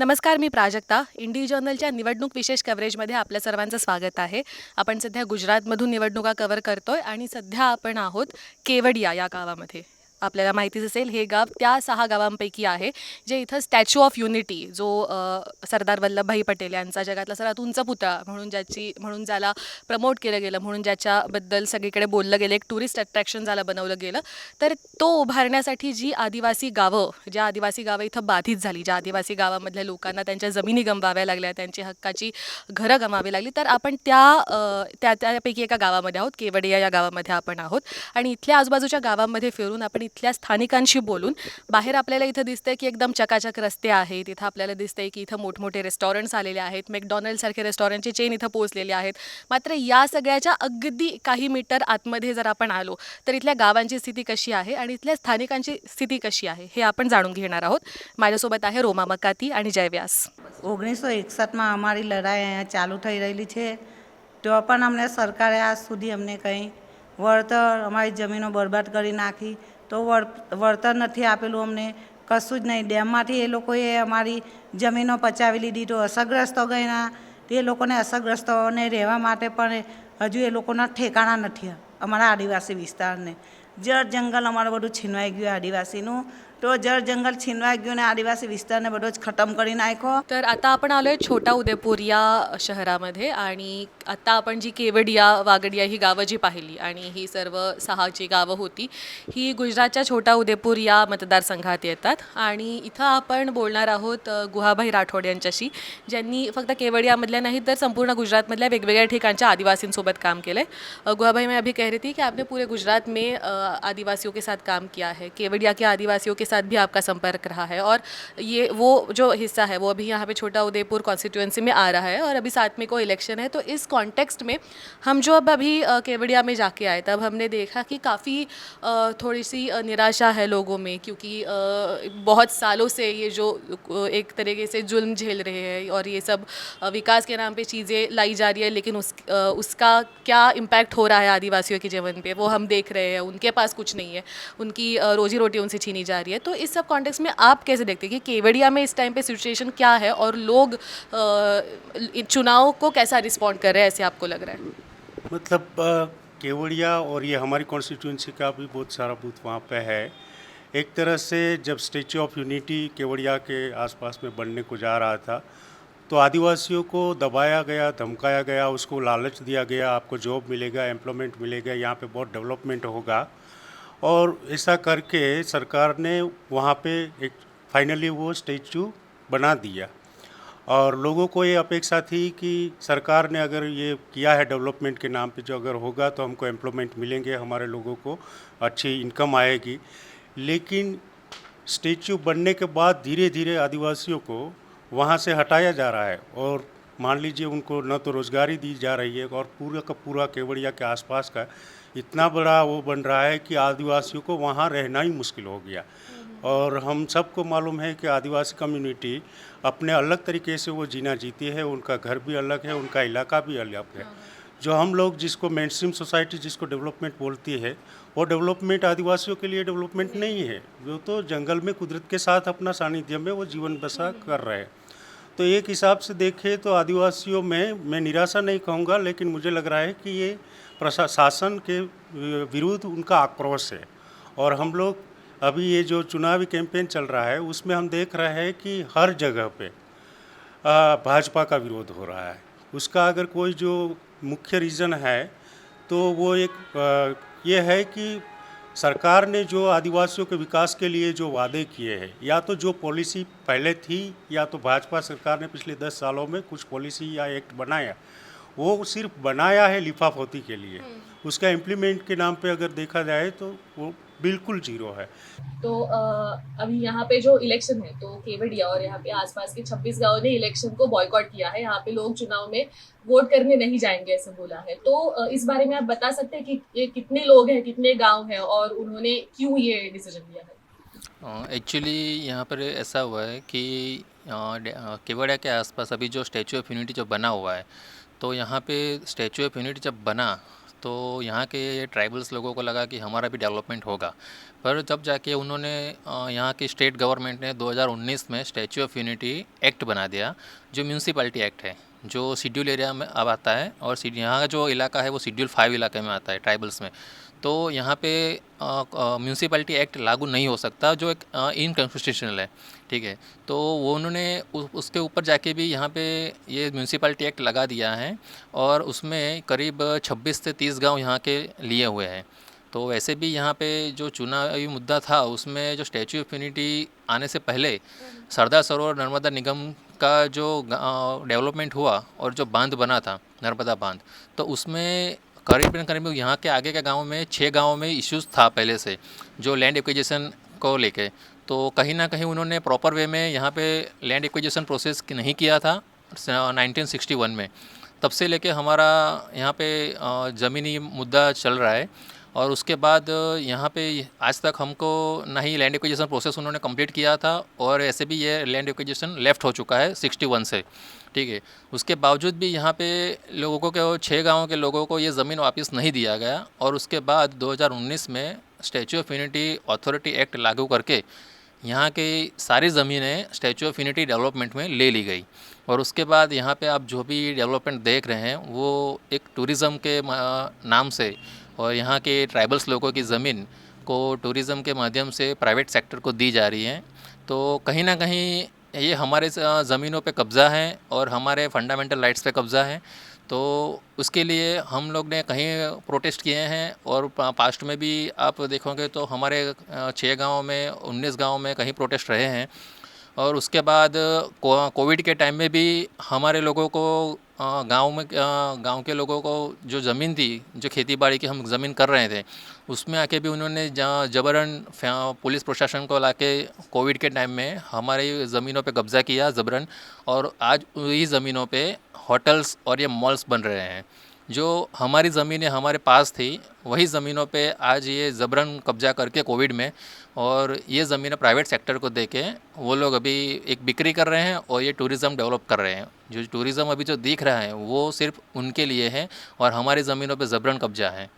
नमस्कार, मी प्राजक्ता. इंडी जर्नलच्या निवडणूक विशेष कव्हरेजमध्ये आपल्या सर्वांचं स्वागत आहे. आपण सध्या गुजरातमधून निवडणुका कव्हर करतोय आणि सध्या आपण आहोत केवडिया या गावामध्ये. आपल्याला माहितीच असेल, हे गाव त्या 6 गावांपैकी आहे जे इथं स्टॅच्यू ऑफ युनिटी जो सरदार वल्लभभाई पटेल यांचा जगातला सर्वात उंच पुतळा म्हणून ज्याला प्रमोट केलं गेलं, म्हणून ज्याच्याबद्दल सगळीकडे बोललं गेलं, एक टुरिस्ट अट्रॅक्शन ज्याला बनवलं गेलं, तर तो उभारण्यासाठी ज्या आदिवासी गावं इथं बाधित झाली, ज्या आदिवासी गावामधल्या लोकांना त्यांच्या जमिनी गमवाव्या लागल्या, त्यांची हक्काची घरं गमावी लागली, तर आपण त्यापैकी एका गावामध्ये आहोत. केवडिया या गावामध्ये आपण आहोत आणि इथल्या आजूबाजूच्या गावांमध्ये फिरून आपण इथल्या स्थानिकांशी बोलून बाहेर आपल्याला इथं दिसतंय की एकदम चकाचक रस्ते आहेत. इथं आपल्याला दिसतंय की इथं मोठमोठे रेस्टॉरंट्स आलेले आहेत. मॅकडॉनल्डसारखे रेस्टॉरंटची चेन इथं पोहोचलेले आहेत. मात्र या सगळ्याच्या अगदी काही मीटर आतमध्ये जर आपण आलो तर इथल्या गावांची स्थिती कशी आहे आणि इथल्या स्थानिकांची स्थिती कशी आहे हे आपण जाणून घेणार आहोत. माझ्यासोबत आहे रोमा मकाती आणि जय व्यास. 1961માં અમારી લડાઈ અહીંયા ચાલુ થઈ રહેલી છે. તો પણ અમને સરકારે આજ સુધી અમને કંઈ વળતર, અમારી જમીનો બરબાદ કરી નાખી, તો વળતર નથી આપેલું અમને, કશું જ નહીં. ડેમમાંથી એ લોકોએ અમારી જમીનો પચાવી લીધી, તો અસરગ્રસ્તો ગયેલા, તે લોકોને અસરગ્રસ્તોને રહેવા માટે પણ હજુ એ લોકોના ઠેકાણા નથી અમારા આદિવાસી વિસ્તારને. જળ જંગલ અમારું બધું છીનવાઈ ગયું આદિવાસીનું. તો જળ જંગલ છીનવાઈ ગયું ને આદિવાસી વિસ્તારને બધો જ ખતમ કરી નાખ્યો. तर आता आपण आलोय छोटा उदेपूर या शहरामध्ये आणि आता आपण जी केवडिया वागडिया ही गावं जी पाहिली आणि ही सर्व 6 जी गावं होती ही गुजरातच्या छोटा उदेपूर या मतदारसंघात येतात. आणि इथं आपण बोलणार आहोत गुहाभाई राठोड यांच्याशी, ज्यांनी फक्त केवडियामधल्या नाही तर संपूर्ण गुजरातमधल्या वेगवेगळ्या ठिकाणच्या आदिवासींसोबत काम केलं है. गुहाभाई, मैं अभी कह रही थी कि आपने पूरे गुजरात में आदिवासियों के साथ काम किया है, केवडिया के आदिवासियों के साथ भी आपका संपर्क रहा है और ये वो जो हिस्सा है वो अभी यहाँ पे छोटा उदेपुर कॉन्स्टिट्यूएंसी में आ रहा है और अभी साथ में कोई इलेक्शन है. तो इस कॉन्टेक्स्ट में हम जो अब अभी केवडिया में जाके आए तब हमने देखा कि काफ़ी थोड़ी सी निराशा है लोगों में, क्योंकि बहुत सालों से ये जो एक तरीके से जुल्म झेल रहे हैं और ये सब विकास के नाम पे चीज़ें लाई जा रही है, लेकिन उसका क्या इम्पैक्ट हो रहा है आदिवासियों के जीवन पे वो हम देख रहे हैं. उनके पास कुछ नहीं है, उनकी रोजी रोटी उनसे छीनी जा रही है. तो इस सब कॉन्टेक्स्ट में आप कैसे देखते हैं कि केवडिया में इस टाइम पे सिचुएशन क्या है और लोग चुनाव को कैसा रिस्पॉन्ड कर रहे हैं, ऐसे आपको लग रहा है? मतलब केवड़िया और ये हमारी कॉन्स्टिट्यूंसी का भी बहुत सारा बूथ वहाँ पे है. एक तरह से जब स्टैच्यू ऑफ यूनिटी केवड़िया के आसपास में बनने को जा रहा था तो आदिवासियों को दबाया गया, धमकाया गया, उसको लालच दिया गया, आपको जॉब मिलेगा, एम्प्लॉयमेंट मिलेगा, यहाँ पे बहुत डेवलपमेंट होगा. और ऐसा करके सरकार ने वहाँ पे एक फाइनली वो स्टैच्यू बना दिया. और लोगों को ये अपेक्षा थी कि सरकार ने अगर ये किया है डेवलपमेंट के नाम पे, जो अगर होगा तो हमको एम्प्लॉयमेंट मिलेंगे, हमारे लोगों को अच्छी इनकम आएगी. लेकिन स्टैच्यू बनने के बाद धीरे धीरे आदिवासियों को वहाँ से हटाया जा रहा है और मान लीजिए उनको न तो रोज़गारी दी जा रही है और पूरा का पूरा केवड़िया के आसपास का इतना बड़ा वो बन रहा है कि आदिवासियों को वहाँ रहना ही मुश्किल हो गया. और हम सबको मालूम है कि आदिवासी कम्युनिटी अपने अलग तरीके से वो जीना जीती है, उनका घर भी अलग है, उनका इलाका भी अलग है. जो हम लोग जिसको मेनस्ट्रीम सोसाइटी जिसको डेवलपमेंट बोलती है, वो डेवलपमेंट आदिवासियों के लिए डेवलपमेंट नहीं है. वो तो जंगल में कुदरत के साथ अपना सानिध्य में वो जीवन बसा कर रहे हैं. तो एक हिसाब से देखें तो आदिवासियों में मैं निराशा नहीं कहूँगा, लेकिन मुझे लग रहा है कि ये प्रशासन के विरुद्ध उनका आक्रोश है. और हम लोग अभी ये जो चुनावी कैंपेन चल रहा है उसमें हम देख रहे हैं कि हर जगह पे भाजपा का विरोध हो रहा है. उसका अगर कोई जो मुख्य रीज़न है तो वो एक ये है कि सरकार ने जो आदिवासियों के विकास के लिए जो वादे किए हैं, या तो जो पॉलिसी पहले थी या तो भाजपा सरकार ने पिछले 10 सालों में कुछ पॉलिसी या एक्ट बनाया, वो सिर्फ बनाया है लिफाफोती के लिए. उसका इम्प्लीमेंट के नाम पे अगर देखा जाए तो वो बिल्कुल जीरो है. तो अभी यहाँ पे जो इलेक्शन है तो केवडिया और यहाँ पे आसपास के 26 गांवों ने इलेक्शन को बॉयकॉट किया है. यहाँ पे लोग चुनाव में वोट करने नहीं जाएंगे ऐसे बोला है. तो इस बारे में आप बता सकते हैं कि ये कितने लोग हैं, कितने गांव हैं और उन्होंने क्यों ये डिसीजन लिया है? एक्चुअली यहाँ पर ऐसा हुआ है कि केवड़िया के आसपास अभी जो स्टैचू ऑफ यूनिटी जो बना हुआ है, तो यहाँ पे स्टैचू ऑफ यूनिटी जब बना तो यहाँ के ट्राइबल्स लोगों को लगा कि हमारा भी डेवलपमेंट होगा। पर जब जाके उन्होंने यहाँ की स्टेट गवर्नमेंट ने 2019 में स्टैच्यू ऑफ यूनिटी एक्ट बना दिया, जो म्यूनसिपैलिटी एक्ट है, जो शेड्यूल एरिया में अब आता है, और यहाँ का जो इलाका है वो शेड्यूल 5 इलाके में आता है ट्राइबल्स में। तो यहाँ पे म्यूनसिपैलिटी एक्ट लागू नहीं हो सकता, जो एक इनकॉन्स्टिट्यूशनल है, ठीक है। तो वो उन्होंने उसके ऊपर जाके भी यहाँ पे ये म्यूनसिपैलिटी एक्ट लगा दिया है, और उसमें करीब 26 से 30 गांव यहाँ के लिए हुए हैं। तो वैसे भी यहाँ पे जो चुनावी मुद्दा था उसमें जो स्टैच्यू ऑफ यूनिटी आने से पहले सरदार सरोवर नर्मदा निगम का जो डेवलपमेंट हुआ और जो बांध बना था नर्मदा बांध, तो उसमें करीब यहाँ के आगे के गाँव में 6 गाँव में इश्यूज़ था पहले से, जो लैंड एक्विजिशन को लेके। तो कहीं ना कहीं उन्होंने प्रॉपर वे में यहाँ पे लैंड एक्विजिशन प्रोसेस नहीं किया था 1961 में। तब से लेके हमारा यहाँ पे ज़मीनी मुद्दा चल रहा है, और उसके बाद यहाँ पे आज तक हमको ना ही लैंड एक्विजिशन प्रोसेस उन्होंने कंप्लीट किया था, और ऐसे भी ये लैंड एक्विजिशन लेफ़्ट हो चुका है 61 से, ठीक है। उसके बावजूद भी यहाँ पे लोगों को 6 गाँव के लोगों को ये ज़मीन वापस नहीं दिया गया, और उसके बाद 2019 में statue of unity authority act लागू करके यहाँ की सारी ज़मीनें स्टैच्यू ऑफ यूनिटी डेवलपमेंट में ले ली गई। और उसके बाद यहाँ पे आप जो भी डेवलपमेंट देख रहे हैं वो एक टूरिज़्म के नाम से, और यहाँ के ट्राइबल्स लोगों की ज़मीन को टूरिज़्म के माध्यम से प्राइवेट सेक्टर को दी जा रही है। तो कहीं ना कहीं ये हमारे ज़मीनों पे कब्ज़ा है और हमारे फंडामेंटल राइट्स पे कब्ज़ा है। तो उसके लिए हम लोग ने कहीं प्रोटेस्ट किए हैं, और पास्ट में भी आप देखोगे तो हमारे 6 गाँव में 19 गाँव में कहीं प्रोटेस्ट रहे हैं। और उसके बाद कोविड के टाइम में भी हमारे लोगों को गांव के लोगों को जो ज़मीन थी, जो खेती बाड़ी की हम ज़मीन कर रहे थे, उसमें आके भी उन्होंने जबरन पुलिस प्रशासन को लाके कोविड के टाइम में हमारी ज़मीनों पे कब्ज़ा किया जबरन, और आज वही ज़मीनों पे होटल्स और ये मॉल्स बन रहे हैं। जो हमारी ज़मीनें हमारे पास थी, वही ज़मीनों पे आज ये ज़बरन कब्ज़ा करके कोविड में, और ये ज़मीनें प्राइवेट सेक्टर को देके वो लोग अभी एक बिक्री कर रहे हैं, और ये टूरिज़्म डेवलप कर रहे हैं। जो टूरिज़्म अभी जो दिख रहा है वो सिर्फ उनके लिए है, और हमारी ज़मीनों पे ज़बरन कब्ज़ा है।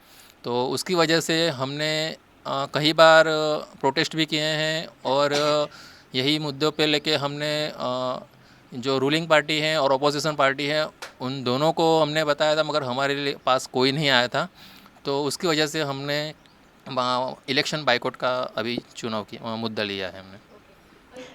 तो उसकी वजह से हमने कई बार प्रोटेस्ट भी किए हैं, और यही मुद्दों पे लेके हमने जो रूलिंग पार्टी है और अपोजिशन पार्टी है उन दोनों को हमने बताया था, मगर हमारे पास कोई नहीं आया था। तो उसकी वजह से हमने इलेक्शन बाइकआउट का अभी चुनाव की मुद्दा लिया है हमने।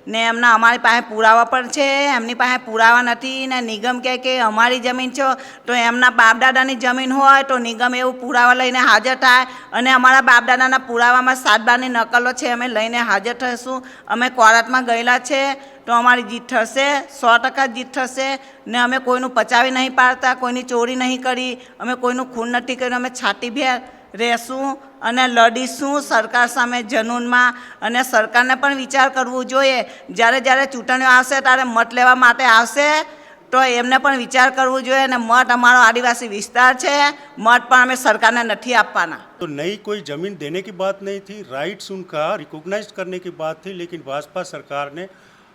ને એમના અમારી પાસે પુરાવા પણ છે, એમની પાસે પુરાવા નથી, ને નિગમ કહે કે અમારી જમીન છે, તો એમના બાપદાદાની જમીન હોય તો નિગમ એવું પુરાવા લઈને હાજર થાય, અને અમારા બાપદાદાના પુરાવામાં 7 બારની નકલો છે, અમે લઈને હાજર થઈશું। અમે કોર્ટમાં ગયેલા છે તો અમારી જીત થશે, 100% જીત થશે, ને અમે કોઈનું પચાવી નહીં પાડતા, કોઈની ચોરી નહીં કરી, અમે કોઈનું ખૂન નથી કર્યું, અમે છાતીભેર રહેશું અને લડીશું સરકાર સામે જનૂનમાં। અને સરકારને પણ વિચાર કરવું જોઈએ, જ્યારે જ્યારે ચૂંટણીઓ આવશે ત્યારે મત લેવા માટે આવશે તો એમને પણ વિચાર કરવું જોઈએ। અને મત અમારો આદિવાસી વિસ્તાર છે, મત પણ અમે સરકારને નથી આપવાના। तो नई कोई ज़मीन देने की बात नहीं थी, राइट्स उनका रिकॉग्नाइज करने की बात थी। लेकिन भाजपा सरकार ने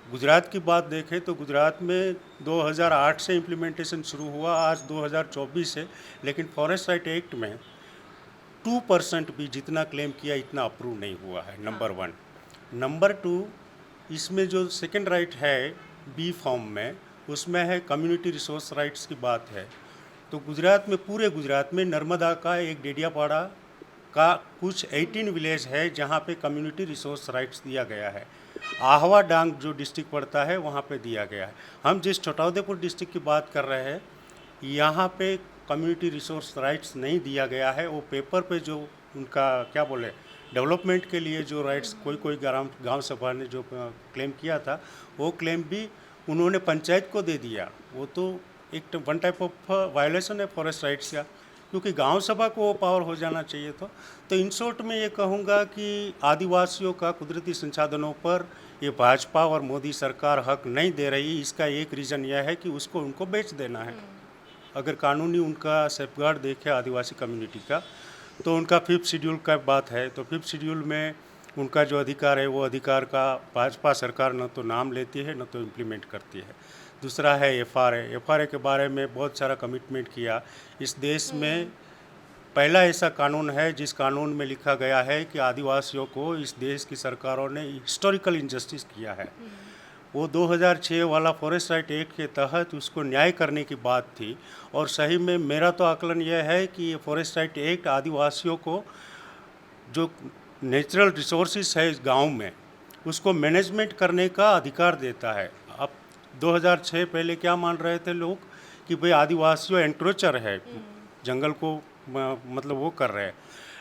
गुजरात की बात देखें तो गुजरात में 2008 से इम्प्लीमेंटेशन शुरू हुआ, आज 2024 है, लेकिन फॉरेस्ट राइट एक्ट में 2% भी जितना क्लेम किया इतना अप्रूव नहीं हुआ है, नंबर 1। नंबर 2, इसमें जो सेकंड राइट है बी फॉर्म में, उसमें है कम्युनिटी रिसोर्स राइट्स की बात है। तो गुजरात में, पूरे गुजरात में नर्मदा का एक डेडियापाड़ा का कुछ 18 विलेज है जहाँ पे कम्युनिटी रिसोर्स राइट्स दिया गया है। आहवा डांग जो डिस्ट्रिक्ट पड़ता है वहाँ पे दिया गया है। हम जिस छोटाउदेपुर डिस्ट्रिक्ट की बात कर रहे हैं, यहाँ पे कम्युनिटी रिसोर्स राइट्स नहीं दिया गया है। वो पेपर पे जो उनका क्या बोले डेवलपमेंट के लिए जो राइट्स कोई गांव सभा ने जो क्लेम किया था, वो क्लेम भी उन्होंने पंचायत को दे दिया। वो तो एक वन टाइप ऑफ वायलेशन है फॉरेस्ट राइट्स का, क्योंकि गांव सभा को वो पावर हो जाना चाहिए था। तो इन शॉर्ट में ये कहूँगा कि आदिवासियों का कुदरती संसाधनों पर ये भाजपा और मोदी सरकार हक नहीं दे रही। इसका एक रीज़न यह है कि उसको उनको बेच देना है। अगर कानूनी उनका सेफगार्ड देखे आदिवासी कम्युनिटी का, तो उनका 5th शेड्यूल का बात है, तो 5th शेड्यूल में उनका जो अधिकार है वो अधिकार का भाजपा सरकार न तो नाम लेती है न तो इम्प्लीमेंट करती है। दूसरा है FRA के बारे में बहुत सारा कमिटमेंट किया। इस देश में पहला ऐसा कानून है जिस कानून में लिखा गया है कि आदिवासियों को इस देश की सरकारों ने हिस्टोरिकल इंजस्टिस किया है। वो 2006 वाला फॉरेस्ट राइट एक्ट के तहत उसको न्याय करने की बात थी, और सही में मेरा तो आकलन यह है कि ये फॉरेस्ट राइट एक्ट आदिवासियों को जो नेचुरल रिसोर्सेज है इस गांव में उसको मैनेजमेंट करने का अधिकार देता है। अब 2006 पहले क्या मान रहे थे लोग कि भाई आदिवासियों एंक्रोचर है, जंगल को मतलब वो कर रहे हैं,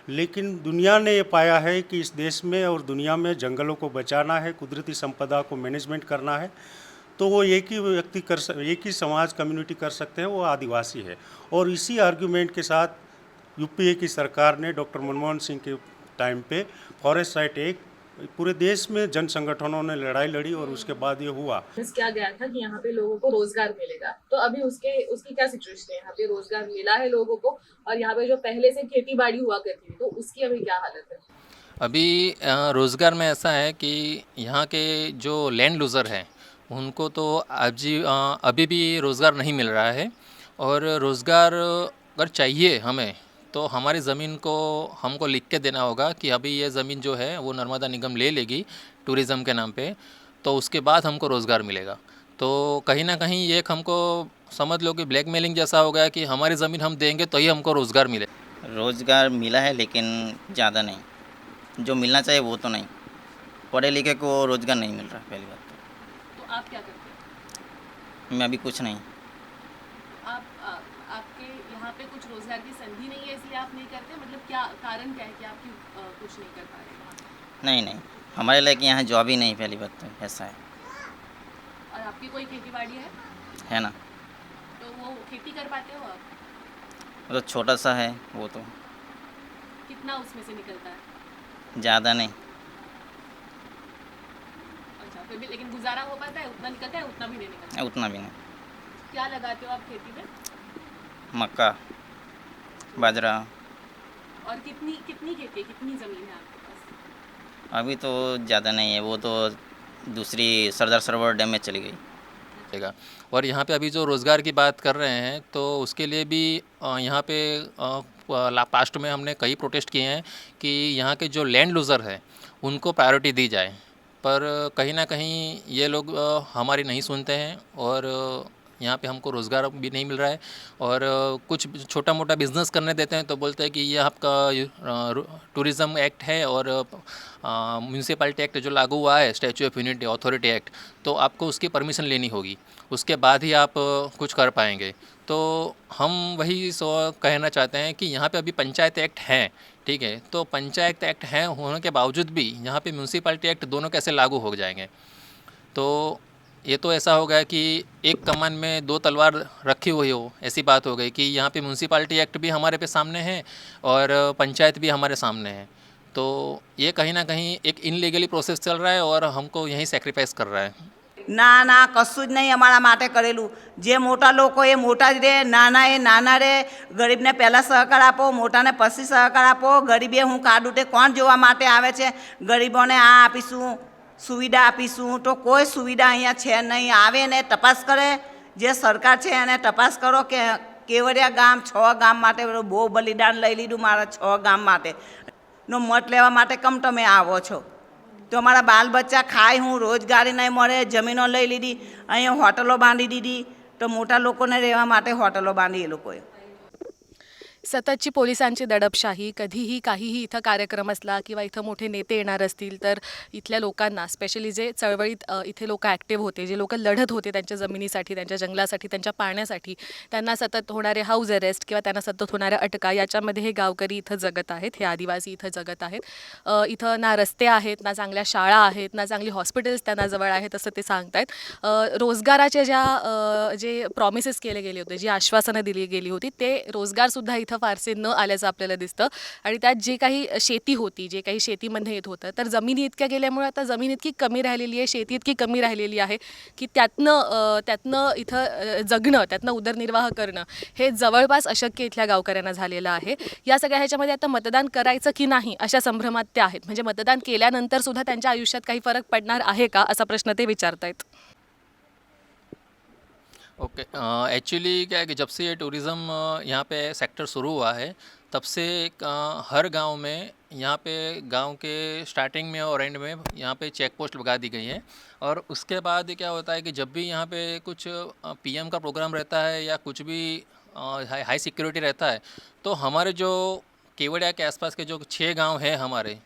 लेकिन दुनिया ने ये पाया है कि इस देश में और दुनिया में जंगलों को बचाना है, कुदरती संपदा को मैनेजमेंट करना है, तो वो एक ही व्यक्ति एक ही समाज कम्युनिटी कर सकते हैं, वो आदिवासी है। और इसी आर्गुमेंट के साथ यूपीए की सरकार ने डॉक्टर मनमोहन सिंह के टाइम पे फॉरेस्ट राइट एक्ट पूरे देश में जन संगठनों ने लड़ाई लड़ी और उसके बाद ये हुआ। किया गया था कि यहाँ पे लोगों को रोजगार मिलेगा, तो अभी उसकी क्या सिचुएशन है? यहाँ पे रोजगार मिला है लोगों को, और यहाँ पे जो पहले से खेती बाड़ी हुआ करती थी तो उसकी अभी क्या हालत है? अभी रोज़गार में ऐसा है कि यहाँ के जो लैंड लूज़र हैं उनको तो अभी भी रोज़गार नहीं मिल रहा है, और रोज़गार अगर चाहिए हमें तो हमारी ज़मीन को हमको लिख के देना होगा कि अभी ये ज़मीन जो है वो नर्मदा निगम ले लेगी टूरिज़्म के नाम पे, तो उसके बाद हमको रोज़गार मिलेगा। तो कहीं ना कहीं ये एक हमको समझ लो कि ब्लैकमेलिंग जैसा हो गया कि हमारी ज़मीन हम देंगे तो ही हमको रोज़गार मिले। रोज़गार मिला है लेकिन ज़्यादा नहीं, जो मिलना चाहिए वो तो नहीं। पढ़े लिखे को रोज़गार नहीं मिल रहा पहली बात तो आप क्या करते हैं? तो। मैं अभी कुछ नहीं। आपके यहाँ पे कुछ रोजगार की संधि नहीं है इसलिए आप नहीं करते? मतलब क्या कारण क्या है कि आप क्यों कुछ नहीं कर पा रहे वहाँ पे? नहीं, हमारे लिए यहाँ जॉब ही नहीं, पहली बात तो ऐसा है। और आपकी कोई खेती बाड़ी है ना, तो वो खेती कर पाते हो आप? मतलब छोटा सा है वो तो, कितना उसमें से निकलता है? ज़्यादा नहीं। अच्छा, फिर भी लेकिन गुजारा हो पाता है? उतना निकलता है, उतना भी नहीं निकलता? उतना भी नहीं। क्या लगाते हो आप खेती में? मक्का, बाजरा। और कितनी खेती है, कितनी ज़मीन है आपके पास? अभी तो ज़्यादा नहीं है, वो तो दूसरी सरदार सरोवर डैम में चली गई। देगा। और यहाँ पे अभी जो रोज़गार की बात कर रहे हैं तो उसके लिए भी यहाँ पे पास्ट में हमने कई प्रोटेस्ट किए हैं कि यहाँ के जो लैंड लूज़र है उनको प्रायोरिटी दी जाए, पर कहीं ना कहीं ये लोग हमारी नहीं सुनते हैं, और यहाँ पे हमको रोज़गार भी नहीं मिल रहा है, और कुछ छोटा मोटा बिज़नेस करने देते हैं तो बोलते हैं कि ये आपका टूरिज़्म एक्ट है और म्यूनसिपैलिटी एक्ट जो लागू हुआ है, statue of unity authority act, तो आपको उसकी परमिशन लेनी होगी, उसके बाद ही आप कुछ कर पाएंगे। तो हम वही कहना चाहते हैं कि यहाँ पे अभी पंचायत एक्ट है, ठीक है, तो पंचायत एक्ट है होने के बावजूद भी यहाँ पे म्यूनसिपैलिटी एक्ट दोनों कैसे लागू हो जाएंगे? तो ये तो ऐसा हो गया कि एक कमान में दो तलवार रखी हुई हो, ऐसी बात हो गई कि यहाँ पे म्यूनसिपैलिटी एक्ट भी हमारे पे सामने है और पंचायत भी हमारे सामने है। तो ये कहीं ना कहीं एक इनलीगली प्रोसेस चल रहा है और हमको यहीं सेक्रीफाइस कर रहा है। ના કશું જ નહીં અમારા માટે કરેલું। જે મોટા લોકો એ મોટા જ રહે, નાના એ નાના રહે। ગરીબને પહેલાં સહકાર આપો, મોટાને પછી સહકાર આપો। ગરીબે હું કાઢું તે કોણ જોવા માટે આવે છે? ગરીબોને આ આપીશું, સુવિધા આપીશું, તો કોઈ સુવિધા અહીંયા છે નહીં। આવે ને તપાસ કરે, જે સરકાર છે એને તપાસ કરો કે કેવડિયા ગામ 6 ગામ માટે બહુ બલિદાન લઈ લીધું મારા 6 ગામ માટે નો મત લેવા માટે કમ તમે આવો છો? તો અમારા બાલ બચ્ચા ખાય, હું રોજગારી નહીં મળે, જમીનો લઈ લીધી, અહીંયા હોટલો બાંધી દીધી, તો મોટા લોકોને રહેવા માટે હોટલો બાંધી એ લોકોએ। सततची पोलिसांची दडपशाही, कधीही काहीही इथं कार्यक्रम असला किंवा इथं मोठे नेते येणार असतील तर इथल्या लोकांना, स्पेशली जे चळवळीत इथे लोक ॲक्टिव्ह होते, जे लोक लढत होते त्यांच्या जमिनीसाठी, त्यांच्या जंगलासाठी, त्यांच्या पाण्यासाठी, त्यांना सतत होणारे हाऊस अरेस्ट किंवा त्यांना सतत होणाऱ्या अटका, याच्यामध्ये हे गावकरी इथं जगत आहेत, हे आदिवासी इथं जगत आहेत। इथं ना रस्ते आहेत, ना चांगल्या शाळा आहेत, ना चांगली हॉस्पिटल्स त्यांना जवळ आहेत असं ते सांगतायत। रोजगाराचे जे प्रॉमिसेस केले गेले होते, जी आश्वासनं दिली गेली होती, ते रोजगारसुद्धा इथं फारसे न आल्याचं आपल्याला दिसतं। आणि त्यात जे काही शेती होती, जे काही शेतीमध्ये येत होतं, तर जमिनी इतक्या गेल्यामुळे आता जमीन इतकी कमी राहिलेली आहे, शेती इतकी कमी राहिलेली आहे की त्यातनं इथं जगणं, त्यातनं उदरनिर्वाह करणं हे जवळपास अशक्य इथल्या गावकऱ्यांना झालेलं आहे। या सगळ्या ह्याच्यामध्ये आता मतदान करायचं की नाही अशा संभ्रमात ते आहेत। म्हणजे मतदान केल्यानंतर सुद्धा त्यांच्या आयुष्यात काही फरक पडणार आहे का असा प्रश्न ते विचारतायत। ओके, एक्चुअली क्या है कि जब से ये टूरिज़्म यहाँ पे सेक्टर शुरू हुआ है, तब से हर गांव में यहाँ पे गांव के स्टार्टिंग में और एंड में यहाँ पे चेक पोस्ट लगा दी गई है। और उसके बाद क्या होता है कि जब भी यहाँ पे कुछ पीएम का प्रोग्राम रहता है या कुछ भी हाई सिक्योरिटी रहता है, तो हमारे जो केवड़िया के आसपास के जो 6 गांव है हमारे,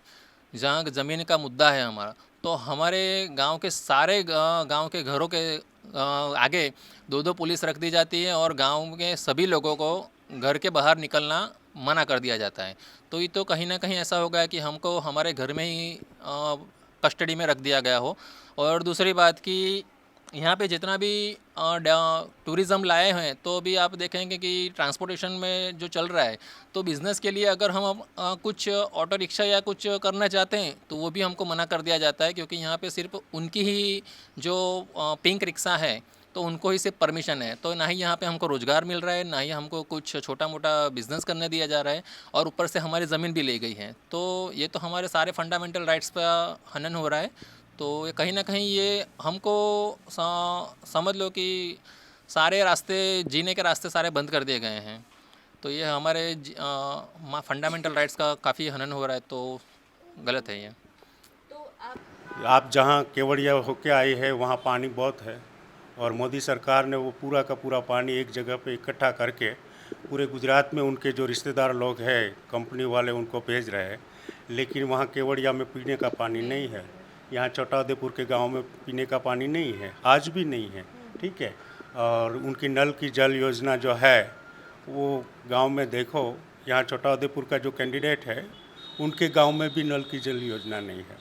जहाँ ज़मीन का मुद्दा है हमारा, तो हमारे गांव के सारे गांव के घरों के आगे 2-2 पुलिस रख दी जाती है और गांव के सभी लोगों को घर के बाहर निकलना मना कर दिया जाता है। तो ये तो कहीं ना कहीं ऐसा होगा कि हमको हमारे घर में ही कस्टडी में रख दिया गया हो। और दूसरी बात कि यहाँ पे जितना भी टूरिज़्म लाए हैं, तो भी आप देखेंगे कि ट्रांसपोर्टेशन में जो चल रहा है, तो बिज़नेस के लिए अगर हम कुछ ऑटो रिक्शा या कुछ करना चाहते हैं, तो वो भी हमको मना कर दिया जाता है, क्योंकि यहाँ पे सिर्फ उनकी ही जो पिंक रिक्शा है, तो उनको ही सिर्फ परमिशन है। तो ना ही यहाँ पे हमको रोज़गार मिल रहा है, ना ही हमको कुछ छोटा मोटा बिज़नेस करने दिया जा रहा है, और ऊपर से हमारी ज़मीन भी ले गई है। तो ये तो हमारे सारे फंडामेंटल राइट्स पर हनन हो रहा है। तो ये कहीं ना कहीं ये हमको समझ लो कि सारे रास्ते, जीने के रास्ते सारे बंद कर दिए गए हैं। तो ये हमारे फंडामेंटल राइट्स का काफ़ी हनन हो रहा है, तो गलत है ये। आप जहाँ केवड़िया होके आए हैं वहाँ पानी बहुत है, और मोदी सरकार ने वो पूरा का पूरा पानी एक जगह पे इकट्ठा करके पूरे गुजरात में उनके जो रिश्तेदार लोग हैं, कंपनी वाले, उनको भेज रहे हैं। लेकिन वहाँ केवड़िया में पीने का पानी नहीं है। यहाँ छोटाउदेपुर के गांव में पीने का पानी नहीं है, आज भी नहीं है। ठीक है। और उनकी नल की जल योजना जो है, वो गांव में देखो, यहाँ छोटाउदेपुर का जो कैंडिडेट है, उनके गांव में भी नल की जल योजना नहीं है।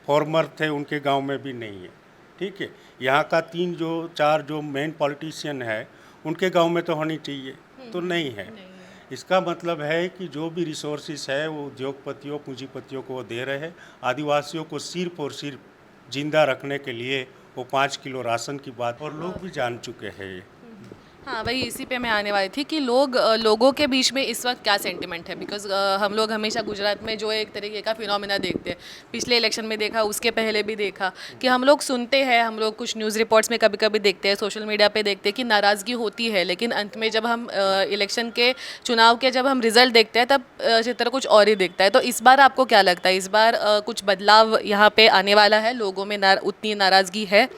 फॉर्मर थे, उनके गांव में भी नहीं है। ठीक है। यहाँ का 3-4 जो मेन पॉलिटिशियन है, उनके गांव में तो होनी चाहिए, तो नहीं है। इसका मतलब है कि जो भी रिसोर्सेज है वो उद्योगपतियों, पूंजीपतियों को वो दे रहे हैं। आदिवासियों को सिर्फ और सिर्फ जिंदा रखने के लिए वो 5 किलो राशन की बात, और लोग भी जान चुके हैं ये। हाँ, वही इसी पे मैं आने वाली थी कि लोगों के बीच में इस वक्त क्या सेंटिमेंट है। बिकॉज हम लोग हमेशा गुजरात में जो एक तरीके का फिनोमेना देखते हैं, पिछले इलेक्शन में देखा, उसके पहले भी देखा, कि हम लोग सुनते हैं, हम लोग कुछ न्यूज़ रिपोर्ट्स में कभी कभी देखते हैं, सोशल मीडिया पे देखते हैं कि नाराज़गी होती है, लेकिन अंत में जब हम इलेक्शन के, चुनाव के जब हम रिजल्ट देखते हैं, तब चित्र कुछ और ही दिखता है। तो इस बार आपको क्या लगता है, इस बार कुछ बदलाव यहाँ पे आने वाला है, लोगों में उतनी नाराज़गी है?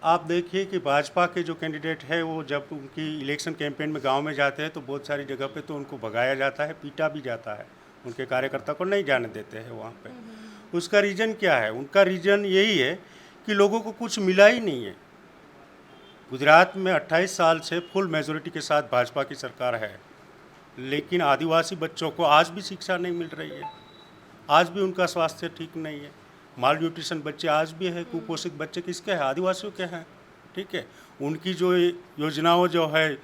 आप देखिए कि भाजपा के जो कैंडिडेट है, वो जब उनकी इलेक्शन कैंपेन में गांव में जाते हैं, तो बहुत सारी जगह पे तो उनको भगाया जाता है, पीटा भी जाता है। उनके कार्यकर्ता को नहीं जाने देते हैं वहाँ पे। उसका रीज़न क्या है? उनका रीज़न यही है कि लोगों को कुछ मिला ही नहीं है। गुजरात में 28 साल से फुल मेजोरिटी के साथ भाजपा की सरकार है, लेकिन आदिवासी बच्चों को आज भी शिक्षा नहीं मिल रही है, आज भी उनका स्वास्थ्य ठीक नहीं है। माल न्यूट्रिशन बच्चे आज भी है, कुपोषित बच्चे किसके हैं? आदिवासियों के हैं। ठीक है। उनकी जो योजनाओं जो है,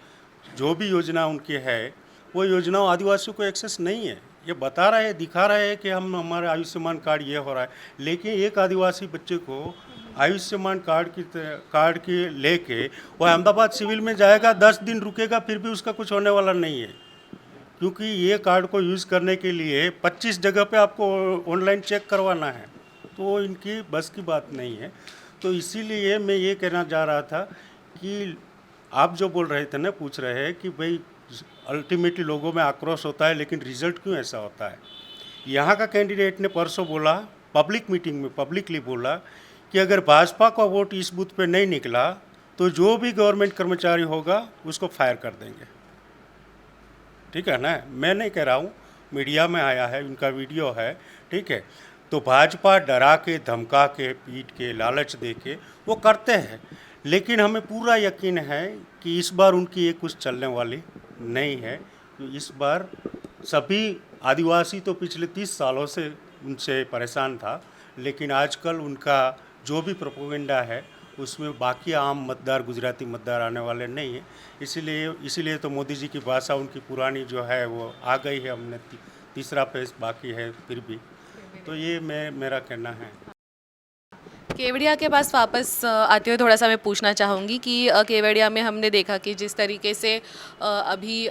जो भी योजना उनकी है, वो योजनाओं आदिवासियों को एक्सेस नहीं है। ये बता रहे हैं, दिखा रहे हैं कि हमारे आयुष्मान कार्ड ये हो रहा है, लेकिन एक आदिवासी बच्चे को आयुष्मान कार्ड की लेके वो अहमदाबाद सिविल में जाएगा, 10 दिन रुकेगा, फिर भी उसका कुछ होने वाला नहीं है। क्योंकि ये कार्ड को यूज़ करने के लिए 25 जगह पे आपको ऑनलाइन चेक करवाना है, तो इनकी बस की बात नहीं है। तो इसीलिए मैं ये कहना चाह रहा था कि आप जो बोल रहे थे ना, पूछ रहे हैं कि भाई अल्टीमेटली लोगों में आक्रोश होता है, लेकिन रिजल्ट क्यों ऐसा होता है? यहाँ का कैंडिडेट ने परसों बोला, पब्लिक मीटिंग में पब्लिकली बोला कि अगर भाजपा का वोट इस बूथ पे नहीं निकला, तो जो भी गवर्नमेंट कर्मचारी होगा उसको फायर कर देंगे। ठीक है ना? मैं नहीं कह रहा हूँ, मीडिया में आया है, उनका वीडियो है। ठीक है। तो भाजपा डरा के, धमका के, पीट के, लालच दे के वो करते हैं, लेकिन हमें पूरा यकीन है कि इस बार उनकी ये कुछ चलने वाली नहीं है। तो इस बार सभी आदिवासी तो पिछले 30 सालों से उनसे परेशान था, लेकिन आजकल उनका जो भी प्रोपेगेंडा है, उसमें बाकी आम मतदार, गुजराती मतदार आने वाले नहीं है। इसीलिए तो मोदी जी की भाषा उनकी पुरानी जो है वो आ गई है। हमने तीसरा फेज बाकी है फिर भी। तो ये मेरा कहना है। केवड़िया के पास वापस आते हुए थोड़ा सा मैं पूछना चाहूँगी कि केवड़िया में हमने देखा कि जिस तरीके से अभी